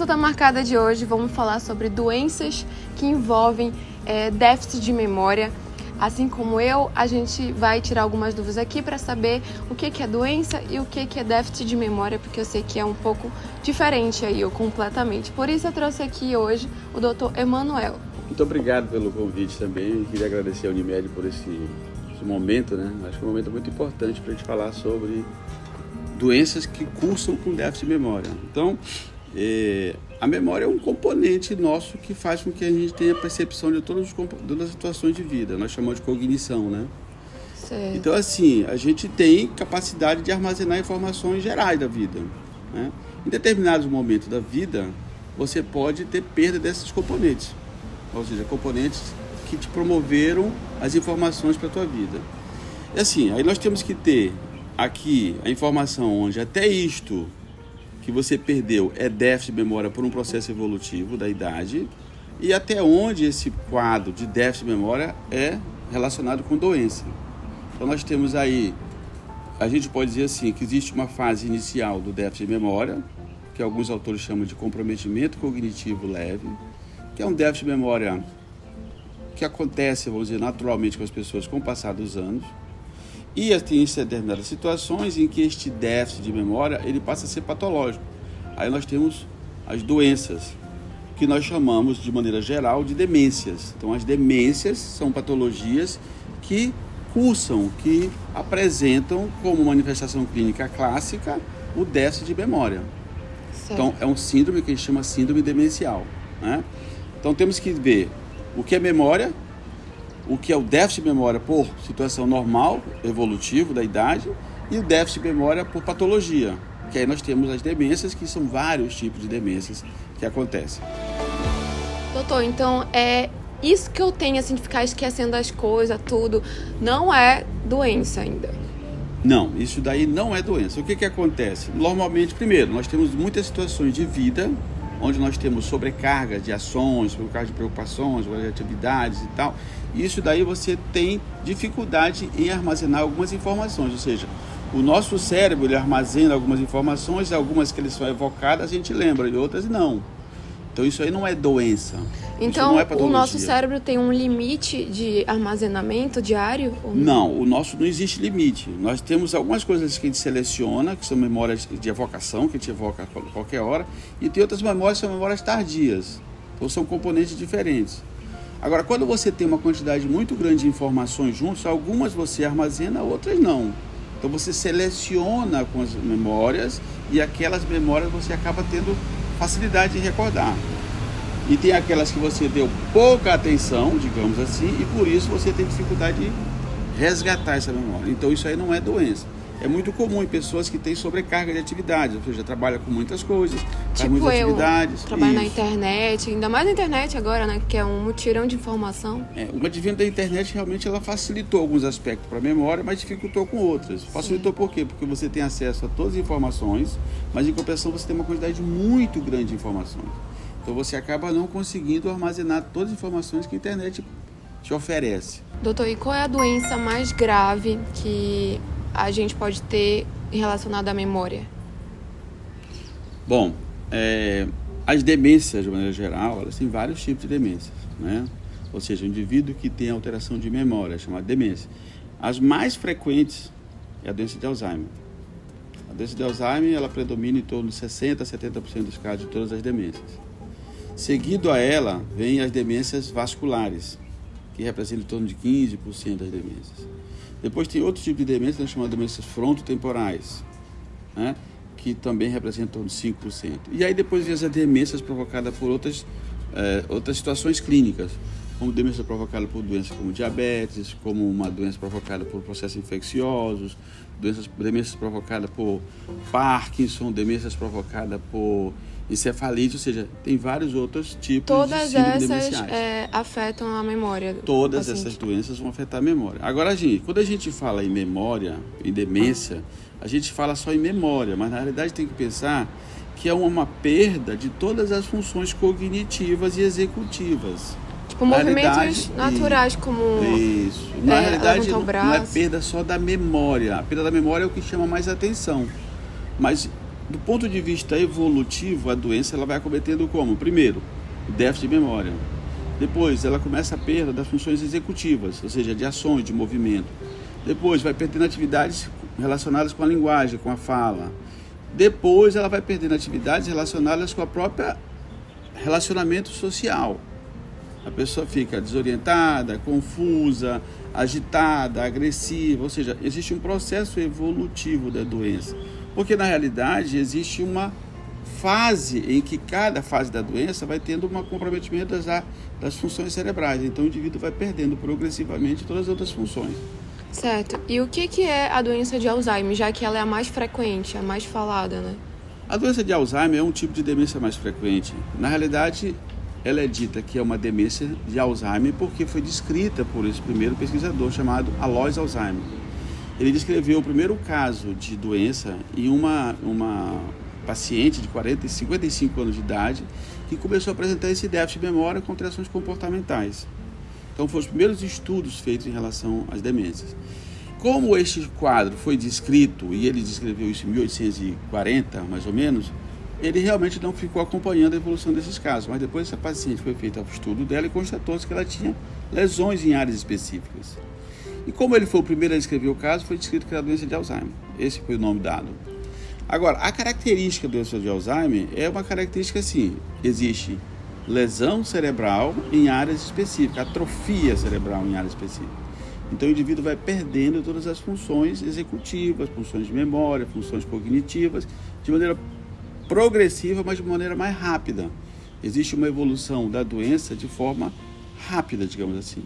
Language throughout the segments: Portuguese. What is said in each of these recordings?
consulta marcada de hoje vamos falar sobre doenças que envolvem déficit de memória. Assim como a gente vai tirar algumas dúvidas aqui para saber o que é doença e o que é déficit de memória, porque eu sei que é um pouco diferente aí, ou completamente. Por isso eu trouxe aqui hoje o Dr. Emanuel. Muito obrigado pelo convite também. Queria agradecer ao Unimed por esse momento, né? Acho que é um momento muito importante para a gente falar sobre doenças que cursam com déficit de memória. Então, a memória é um componente nosso que faz com que a gente tenha percepção de todas as situações de vida. Nós chamamos de cognição, né? Certo. Então, assim, a gente tem capacidade de armazenar informações gerais da vida, né? Em determinados momentos da vida, você pode ter perda desses componentes. Ou seja, componentes que te promoveram as informações para a tua vida. E assim, aí nós temos que ter aqui a informação onde até isto que você perdeu é déficit de memória por um processo evolutivo da idade e até onde esse quadro de déficit de memória é relacionado com doença. Então nós temos aí, a gente pode dizer assim, que existe uma fase inicial do déficit de memória, que alguns autores chamam de comprometimento cognitivo leve, que é um déficit de memória que acontece, vamos dizer, naturalmente com as pessoas com o passar dos anos. E tem determinadas situações em que este déficit de memória ele passa a ser patológico. Aí nós temos as doenças, que nós chamamos de maneira geral de demências. Então as demências são patologias que cursam, que apresentam como manifestação clínica clássica o déficit de memória. Certo. Então é um síndrome que a gente chama síndrome demencial, né? Então temos que ver o que é memória, o que é o déficit de memória por situação normal, evolutivo da idade, e o déficit de memória por patologia, que aí nós temos as demências, que são vários tipos de demências que acontecem. Doutor, então isso que eu tenho assim de ficar esquecendo as coisas, tudo, não é doença ainda? Não, isso daí não é doença. O que acontece? Normalmente, primeiro, nós temos muitas situações de vida onde nós temos sobrecarga de ações, sobrecarga de preocupações, de atividades e tal. Isso daí você tem dificuldade em armazenar algumas informações, ou seja, o nosso cérebro ele armazena algumas informações, algumas que eles são evocadas a gente lembra e outras não. Então isso aí não é doença. Então não é patologia. O nosso cérebro tem um limite de armazenamento diário? Ou não, o nosso não existe limite. Nós temos algumas coisas que a gente seleciona, que são memórias de evocação, que a gente evoca a qualquer hora, e tem outras memórias que são memórias tardias. Então são componentes diferentes. Agora, quando você tem uma quantidade muito grande de informações juntas, algumas você armazena, outras não. Então você seleciona com as memórias e aquelas memórias você acaba tendo facilidade de recordar. E tem aquelas que você deu pouca atenção, digamos assim, e por isso você tem dificuldade de resgatar essa memória. Então isso aí não é doença. É muito comum em pessoas que têm sobrecarga de atividades, ou seja, trabalha com muitas coisas, faz muitas atividades. Trabalho na internet, ainda mais na internet agora, né, que é um mutirão de informação. O advento da internet realmente ela facilitou alguns aspectos para a memória, mas dificultou com outras. Facilitou por quê? Porque você tem acesso a todas as informações, mas em compensação você tem uma quantidade muito grande de informações. Então você acaba não conseguindo armazenar todas as informações que a internet te oferece. Doutor, e qual é a doença mais grave que a gente pode ter relacionada à memória? Bom, as demências, de maneira geral, elas têm vários tipos de demências, né? Ou seja, o indivíduo que tem alteração de memória, chamada demência. As mais frequentes é a doença de Alzheimer. A doença de Alzheimer, ela predomina em torno de 60% a 70% dos casos de todas as demências. Seguido a ela, vem as demências vasculares, que representam em torno de 15% das demências. Depois tem outro tipo de demência, nós chamamos de demências frontotemporais, né? Que também representam em torno de 5%. E aí depois vem as demências provocadas por outras situações clínicas, como demência provocada por doenças como diabetes, como uma doença provocada por processos infecciosos, demências provocadas por Parkinson, demências provocadas por encefalite, ou seja, tem vários outros tipos de síndrome demenciais. Todas essas afetam a memória. Todas essas doenças vão afetar a memória. Agora, quando a gente fala em memória, em demência, a gente fala só em memória, mas na realidade tem que pensar que é uma perda de todas as funções cognitivas e executivas. Tipo, movimentos naturais, como... Isso. Na realidade, não é perda só da memória. A perda da memória é o que chama mais atenção. Mas Do ponto de vista evolutivo, a doença ela vai acometendo como? Primeiro, o déficit de memória. Depois, ela começa a perda das funções executivas, ou seja, de ações, de movimento. Depois, vai perdendo atividades relacionadas com a linguagem, com a fala. Depois, ela vai perdendo atividades relacionadas com a própria relacionamento social. A pessoa fica desorientada, confusa, agitada, agressiva, ou seja, existe um processo evolutivo da doença. Porque, na realidade, existe uma fase em que cada fase da doença vai tendo um comprometimento das funções cerebrais. Então, o indivíduo vai perdendo progressivamente todas as outras funções. Certo. E o que é a doença de Alzheimer, já que ela é a mais frequente, a mais falada, né? A doença de Alzheimer é um tipo de demência mais frequente. Na realidade, ela é dita que é uma demência de Alzheimer porque foi descrita por esse primeiro pesquisador chamado Alois Alzheimer. Ele descreveu o primeiro caso de doença em uma paciente de 55 anos de idade que começou a apresentar esse déficit de memória com alterações comportamentais. Então, foram os primeiros estudos feitos em relação às demências. Como este quadro foi descrito, e ele descreveu isso em 1840, mais ou menos, ele realmente não ficou acompanhando a evolução desses casos. Mas depois essa paciente foi feito o estudo dela e constatou-se que ela tinha lesões em áreas específicas. E como ele foi o primeiro a descrever o caso, foi descrito que era a doença de Alzheimer. Esse foi o nome dado. Agora, a característica da doença de Alzheimer é uma característica assim, existe lesão cerebral em áreas específicas, atrofia cerebral em áreas específicas. Então o indivíduo vai perdendo todas as funções executivas, funções de memória, funções cognitivas, de maneira progressiva, mas de maneira mais rápida. Existe uma evolução da doença de forma rápida, digamos assim.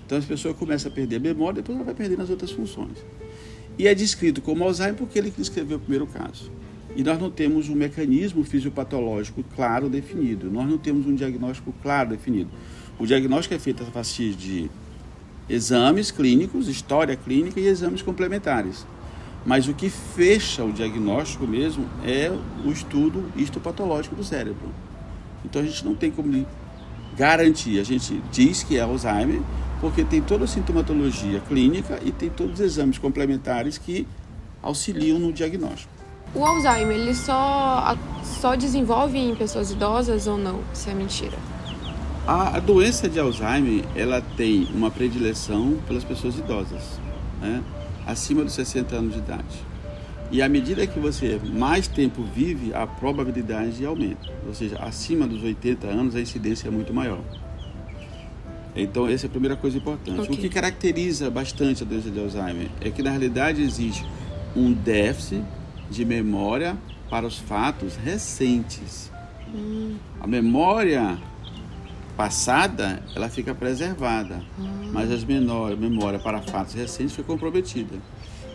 Então as pessoas começam a perder a memória, depois ela vai perdendo as outras funções. E é descrito como Alzheimer porque ele descreveu o primeiro caso. E nós não temos um mecanismo fisiopatológico claro definido. Nós não temos um diagnóstico claro definido. O diagnóstico é feito a partir de exames clínicos, história clínica e exames complementares. Mas o que fecha o diagnóstico mesmo é o estudo histopatológico do cérebro. Então a gente não tem como garantir. A gente diz que é Alzheimer porque tem toda a sintomatologia clínica e tem todos os exames complementares que auxiliam no diagnóstico. O Alzheimer, ele só desenvolve em pessoas idosas ou não? Isso é mentira? A doença de Alzheimer, ela tem uma predileção pelas pessoas idosas, né? Acima dos 60 anos de idade. E à medida que você mais tempo vive, a probabilidade aumenta. Ou seja, acima dos 80 anos, a incidência é muito maior. Então, essa é a primeira coisa importante. Okay. O que caracteriza bastante a doença de Alzheimer é que, na realidade, existe um déficit de memória para os fatos recentes. A memória passada, ela fica preservada, mas a memória para fatos recentes foi comprometida.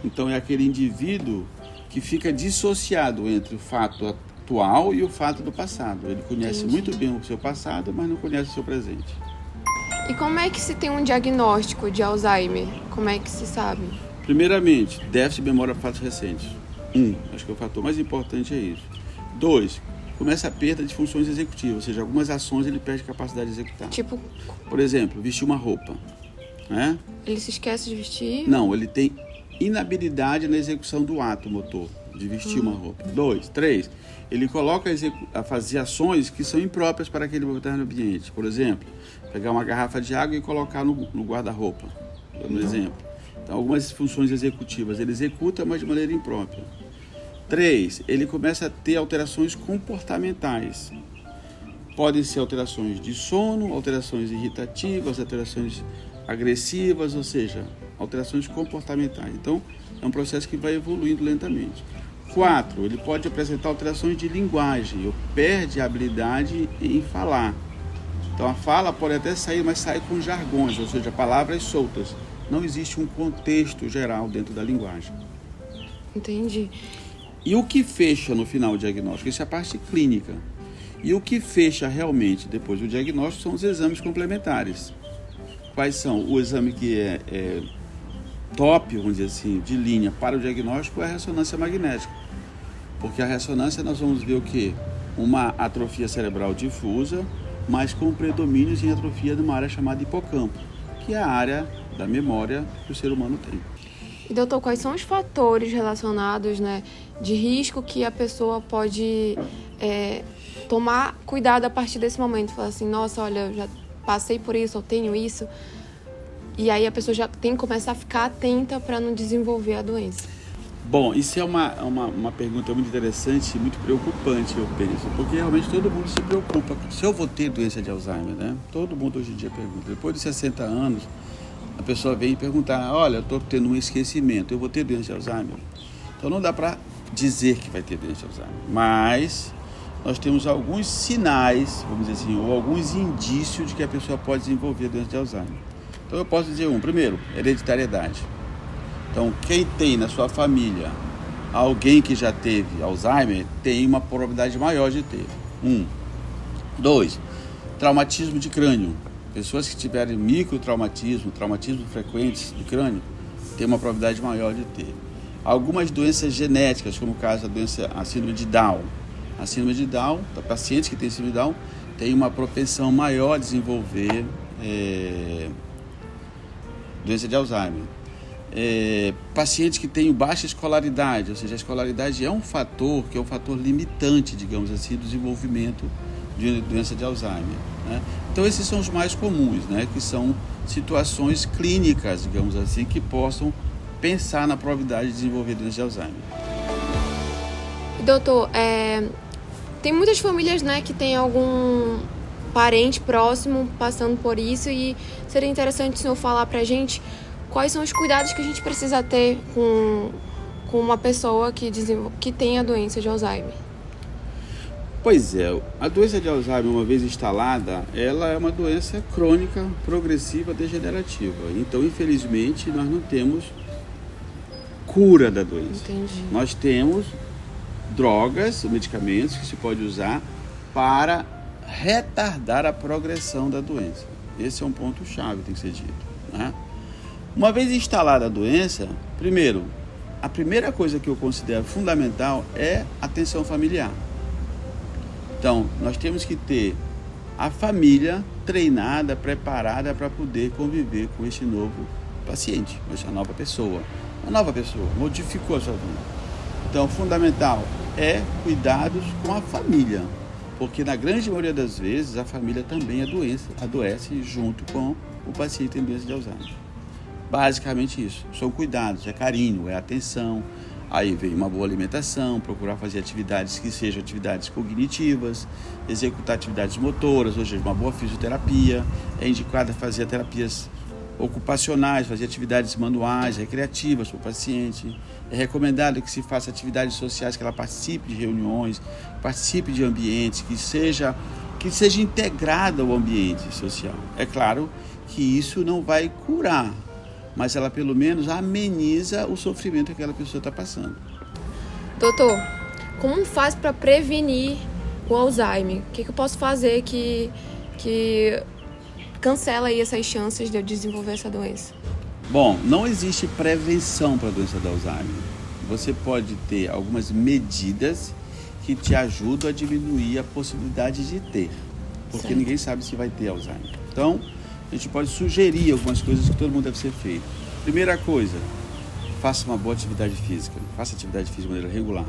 Então, é aquele indivíduo que fica dissociado entre o fato atual e o fato do passado. Ele conhece muito bem o seu passado, mas não conhece o seu presente. E como é que se tem um diagnóstico de Alzheimer? Como é que se sabe? Primeiramente, déficit de memória para fatos recentes. Acho que o fator mais importante é isso. 2, começa a perda de funções executivas, ou seja, algumas ações ele perde capacidade de executar. Tipo? Por exemplo, vestir uma roupa, né? Ele se esquece de vestir? Não, ele tem inabilidade na execução do ato motor, de vestir uma roupa. 2, 3, ele coloca a fazer ações que são impróprias para aquele determinado ambiente. Por exemplo, pegar uma garrafa de água e colocar no guarda-roupa, dando um exemplo. Então, algumas funções executivas ele executa, mas de maneira imprópria. 3, ele começa a ter alterações comportamentais. Podem ser alterações de sono, alterações irritativas, alterações agressivas, ou seja, alterações comportamentais. Então, é um processo que vai evoluindo lentamente. 4, ele pode apresentar alterações de linguagem, ou perde a habilidade em falar. Então, a fala pode até sair, mas sai com jargões, ou seja, palavras soltas. Não existe um contexto geral dentro da linguagem. Entendi. E o que fecha no final o diagnóstico? Isso é a parte clínica. E o que fecha realmente depois do diagnóstico são os exames complementares. Quais são? O exame que é top, vamos dizer assim, de linha para o diagnóstico é a ressonância magnética. Porque a ressonância nós vamos ver o quê? Uma atrofia cerebral difusa, mas com predomínios em atrofia de uma área chamada hipocampo, que é a área da memória que o ser humano tem. E doutor, quais são os fatores relacionados, né, de risco que a pessoa pode tomar cuidado a partir desse momento? Falar assim, nossa, olha, eu já passei por isso, eu tenho isso. E aí a pessoa já tem que começar a ficar atenta para não desenvolver a doença. Bom, isso é uma pergunta muito interessante e muito preocupante, eu penso, porque realmente todo mundo se preocupa se eu vou ter doença de Alzheimer, né? Todo mundo hoje em dia pergunta. Depois de 60 anos, a pessoa vem perguntar, olha, eu estou tendo um esquecimento, eu vou ter doença de Alzheimer? Então não dá para dizer que vai ter doença de Alzheimer, mas nós temos alguns sinais, vamos dizer assim, ou alguns indícios de que a pessoa pode desenvolver doença de Alzheimer. Então eu posso dizer primeiro, hereditariedade. Então, quem tem na sua família alguém que já teve Alzheimer, tem uma probabilidade maior de ter. 2, traumatismo de crânio. Pessoas que tiverem microtraumatismo, traumatismo frequentes do crânio, tem uma probabilidade maior de ter. Algumas doenças genéticas, como o caso da a síndrome de Down. A síndrome de Down, pacientes que têm síndrome de Down, tem uma propensão maior a desenvolver doença de Alzheimer. Pacientes que têm baixa escolaridade, ou seja, a escolaridade é um fator que é um fator limitante, digamos assim, do desenvolvimento de doença de Alzheimer, né? Então esses são os mais comuns, né? Que são situações clínicas, digamos assim, que possam pensar na probabilidade de desenvolver doença de Alzheimer. Doutor, tem muitas famílias, né, que tem algum parente próximo passando por isso, e seria interessante o senhor falar pra gente quais são os cuidados que a gente precisa ter com uma pessoa que tem a doença de Alzheimer. Pois é, a doença de Alzheimer, uma vez instalada, ela é uma doença crônica, progressiva, degenerativa. Então, infelizmente, nós não temos cura da doença. Entendi. Nós temos drogas, medicamentos que se pode usar para retardar a progressão da doença. Esse é um ponto-chave que tem que ser dito, né? Uma vez instalada a doença, primeiro, a primeira coisa que eu considero fundamental é atenção familiar. Então, nós temos que ter a família treinada, preparada para poder conviver com este novo paciente, com essa nova pessoa. Uma nova pessoa, modificou a sua vida. Então, fundamental é cuidados com a família, porque na grande maioria das vezes a família também adoece junto com o paciente que tem doença de Alzheimer. Basicamente isso, são cuidados, é carinho, é atenção, aí vem uma boa alimentação, procurar fazer atividades que sejam atividades cognitivas, executar atividades motoras, ou seja, uma boa fisioterapia, é indicado fazer terapias ocupacionais, fazer atividades manuais, recreativas para o paciente, é recomendado que se faça atividades sociais, que ela participe de reuniões, participe de ambientes, que seja integrada ao ambiente social. É claro que isso não vai curar, mas ela pelo menos ameniza o sofrimento que aquela pessoa está passando. Doutor, como faz para prevenir o Alzheimer? O que eu posso fazer que cancela aí essas chances de eu desenvolver essa doença? Bom, não existe prevenção para a doença do Alzheimer. Você pode ter algumas medidas que te ajudam a diminuir a possibilidade de ter, porque certo. Ninguém sabe se vai ter Alzheimer. Então, a gente pode sugerir algumas coisas que todo mundo deve ser feito. Primeira coisa, faça uma boa atividade física. Faça atividade física de maneira regular.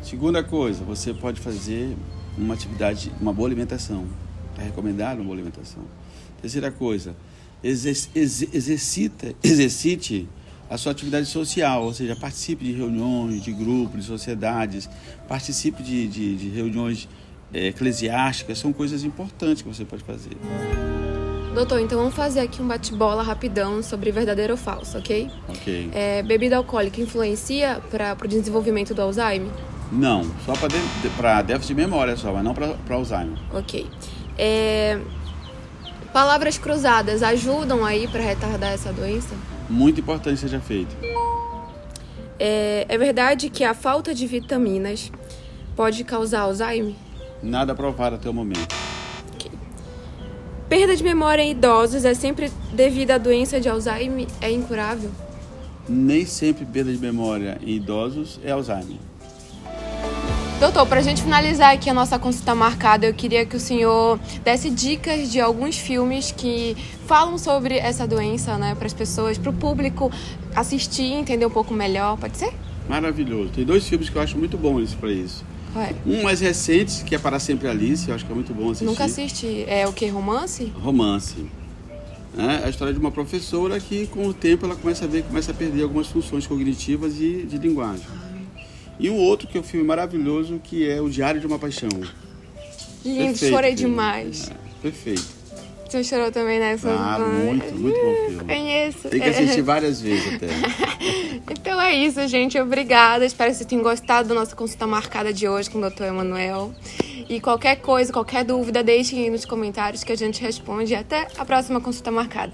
Segunda coisa, você pode fazer uma boa alimentação. Está recomendado uma boa alimentação. Terceira coisa, exercite a sua atividade social, ou seja, participe de reuniões, de grupos, de sociedades, participe de reuniões eclesiásticas, são coisas importantes que você pode fazer. Doutor, então vamos fazer aqui um bate-bola rapidão sobre verdadeiro ou falso, ok? Ok. Bebida alcoólica influencia para o desenvolvimento do Alzheimer? Não, só para déficit de memória só, mas não para Alzheimer. Ok. Palavras cruzadas ajudam aí para retardar essa doença? Muito importante que seja feito. É verdade que a falta de vitaminas pode causar Alzheimer? Nada provado até o momento. Okay. Perda de memória em idosos é sempre devido à doença de Alzheimer? É incurável? Nem sempre perda de memória em idosos é Alzheimer. Doutor, para a gente finalizar aqui a nossa consulta marcada, eu queria que o senhor desse dicas de alguns filmes que falam sobre essa doença, né, para as pessoas, para o público assistir e entender um pouco melhor, pode ser? Maravilhoso. Tem 2 filmes que eu acho muito bons para isso. Ué. Um mais recente, que é Para Sempre Alice, eu acho que é muito bom assistir. Nunca assisti. É o que? Romance? Romance. É a história de uma professora que, com o tempo, ela começa a perder algumas funções cognitivas e de linguagem. E um outro que é um filme maravilhoso, que é O Diário de uma Paixão. Lindo, Perfeito chorei filme. demais. Perfeito. Você chorou também nessa? Muito bom filme. Conheço. Tem que assistir várias vezes até. Então é isso, gente. Obrigada. Espero que vocês tenham gostado da nossa consulta marcada de hoje com o Dr. Emanuel. E qualquer coisa, qualquer dúvida, deixem aí nos comentários que a gente responde. Até a próxima consulta marcada.